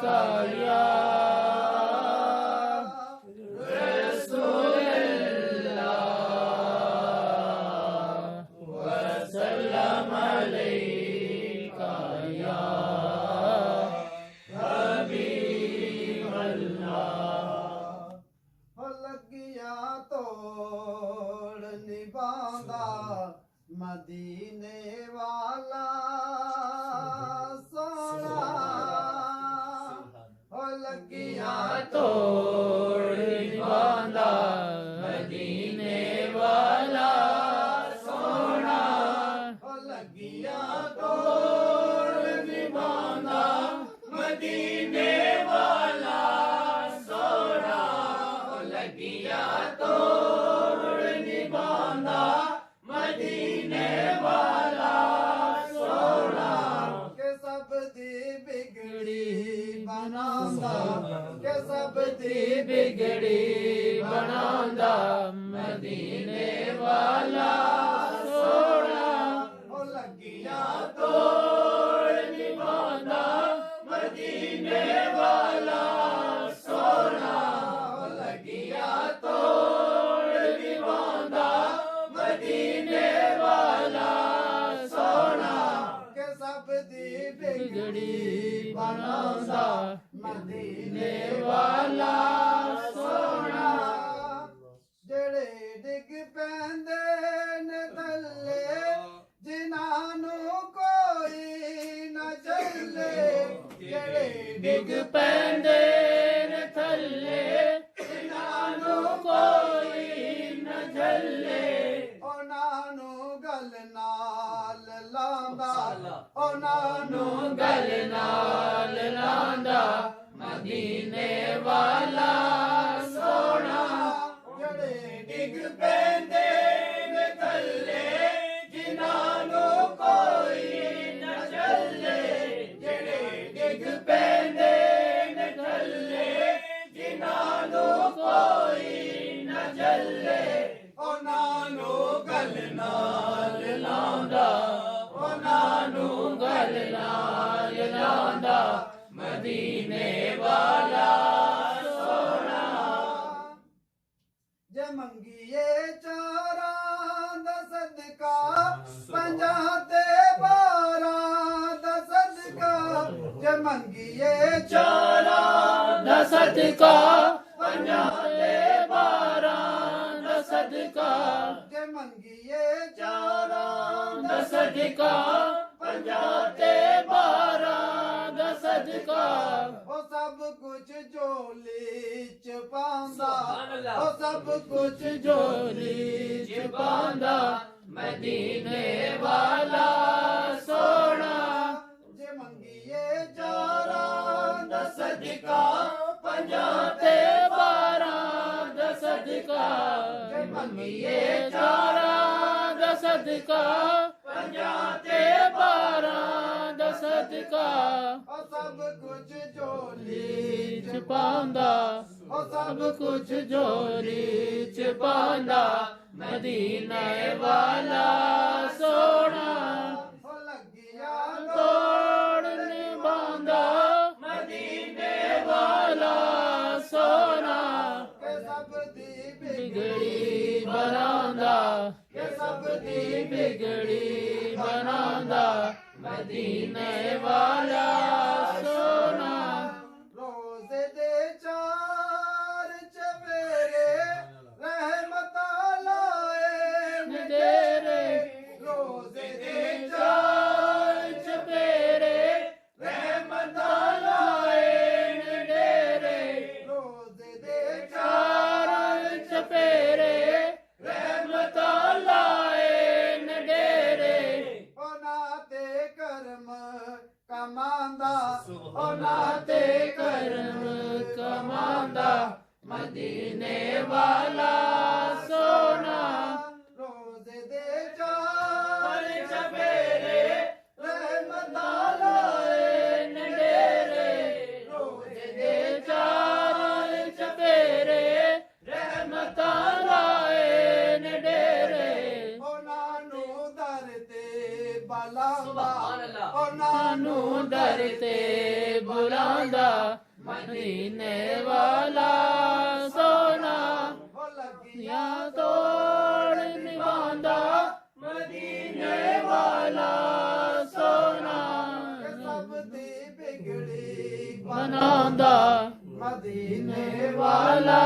का या मदीने वाला सोना हो लगिया तोड़ निभांदा मदीने वाला सोना हो लगिया तोड़ निभांदा मदीने वाला सोना हो लगिया तोड़ निभांदा मदीने वाला सोना के सब दी बिगड़ी बनांदा के सब दी बिगड़ी बनांदा मदीने वाला सोना हो लगिया तोड़ निभांदा मदीने वाला सोना हो लगिया तोड़ निभांदा मदीने वाला सोना के सब दी बिगड़ी बनांदा मदीने वाला सोना ਜਿਹੜੇ ਡਿੱਗ ਪੈਂਦੇ ਨੇ ਥੱਲੇ ਜਿਨ੍ਹਾਂ ਨੂੰ ਕੋਈ ਨਾ ਝੱਲੇ ਜਿਹੜੇ ਡਿੱਗ ਪੈਂਦੇ ਨੇ ਥੱਲੇ ਜਿਨ੍ਹਾਂ ਨੂੰ ਕੋਈ ਨਾ ਝੱਲੇ ਉਹਨਾਂ ਨੂੰ ਗੱਲ ਨਾਲ ਲਾਂਦਾ ਉਹਨਾਂ ਨੂੰ ਗਲ ਨਾਲ ਲਾਂਦਾ ਮਦੀਨੇ ਵਾਲਾ ਸੋਹਣਾ ਜਿਹੜੇ ਡਿੱਗ ਪੈਂਦੇ ਨੇ ਥੱਲੇ ਜਿਨ੍ਹਾਂ ਨੂੰ ਕੋਈ ਨਾ ਝੱਲੇ ਜਿਹੜੇ ਡਿੱਗ ਪੈਂਦੇ ਨੇ ਥੱਲੇ ਜਿਨ੍ਹਾਂ ਨੂੰ ਕੋਈ ਨਾ ਝੱਲੇ ਉਹਨਾਂ ਨੂੰ ਗੱਲ ਨਾਲ ਲਾਉਂਦਾ ਉਹਨਾਂ ਨੂੰ ਗਲ ਨਾਲ ਲਾਉਂਦਾ ਮਦੀਨੇ ਵਾਲਾ ਸੋਹਣਾ ਜੇ ਮੰਗੀਏ ਚਾਰਾਂ ਦਾ ਸਦਕਾ ਪੰਜਾਂ ਤੇ 12 ਦਾ ਸਦਕਾ ਜੇ ਮੰਗੀਏ ਚਾਰਾਂ ਦਾ ਸਦਕਾ ਪੰਜਾਂ ਤੇ 12 ਦਾ ਸਦਕਾ ਜੇ ਮੰਗੀਏ ਚਾਰਾਂ ਦਾ ਸਦਕਾ ਪੰਜਾਂ ਤੇ 12 ਦਾ ਸਦਕਾ ਉਹ ਸਭ ਕੁਝ ਝੋਲੀ ਚ ਪਾਉਂਦਾ ਉਹ ਸਭ ਕੁਝ ਝੋਲੀ ਚ ਪਾਉਂਦਾ ਮਦੀਨੇ ਵਾਲਾ ਸੋਹਣਾ ਜੇ ਮੰਗੀਏ ਚਾਰਾਂ ਦਾ ਸਦਕਾ ਪੰਜਾਂ ਤੇ 12 ਦਾ ਸਦਕਾ ਜੇ ਮੰਗੀਏ ਚਾਰਾਂ ਦਾ ਸਦਕਾ ਪੰਜਾਂ ਤੇ 12 ਦਾ ਸਦਕਾ ਉਹ ਸਭ ਕੁਝ ਝੋਲੀ ਚ ਪਾਉਂਦਾ ਉਹ ਸਭ ਕੁਝ ਝੋਲੀ ਚ ਪਾਉਂਦਾ ਮਦੀਨੇ ਵਾਲਾ ਸੋਹਣਾ ਉਹ ਲੱਗਿਆ ਤੋੜ ਨਿਭਾਉਂਦਾ ਮਦੀਨੇ ਵਾਲਾ ਸੋਹਣਾ ਕੇ ਸਭ ਦੀ ਬਿਗੜੀ ਬਣਾਉਂਦਾ ਕੇ ਸਭ ਦੀ ਬਿਗੜੀ ਬਣਾਉਂਦਾ ਮਦੀਨੇ ਵਾਲਾ ਸੋਹਣਾ ਰੋਜ਼ੇ ਦੇ ਚਾਰ ਚਵੇਰੇ ਰਹਿਮਤਾਂ ਲਾਏ ਨੇਰੇ ਰੋਜ਼ੇ ਦੇ ਚਾਰ ਚਪੇਰੇ ਰਹਿਮਤਾਂ ਲਾਏ ਨੇਰੇ ਰੋਜ਼ੇ ਦੇ ਚਾਰ ਚਪੇਰੇ ਰਹਿਮਤਾਂ ਲਾਏ ਨੇਰੇ ਉਹਨਾਂ ਤੇ ਕਰਮ ਕਮਾਂਦਾ ਉਹਨਾਂ ਤੇ ਕਰਮ ਕਮਾਂਦਾ ਮਦੀਨੇ ਵਾਲਾ ਸੋਹਣਾ ਰੋਜ਼ੇ ਦੇ ਚਾਰ ਚਪੇਰੇ ਰਹਿਮਤਾਂ ਲਾਏ ਨੇਰੇ ਰੋਜ਼ੇ ਦੇ ਚਾਰ ਚਪੇਰੇ ਰਹਿਮਤਾਂ ਲਾਏ ਨੇਰੇ ਉਹਨਾਂ ਨੂੰ ਦਰ ਤੇ ਬੁਲਾਉਂਦਾ ਅੱਲਾਹ। ਉਹਨਾਂ ਨੂੰ ਦਰ ਤੇ ਬੁਲਾਉਂਦਾ ਮਦੀਨੇ ਵਾਲਾ ਸੋਨਾ ਉਹ ਲੱਗੀਆਂ ਯਾ ਤੋੜ ਨਿਭਾਉਂਦਾ ਮਦੀਨੇ ਵਾਲਾ ਸੋਨਾ ਕਿ ਸਭ ਦੀ ਬਿਗੜੀ ਬਣਾਉਂਦਾ ਮਦੀਨੇ ਵਾਲਾ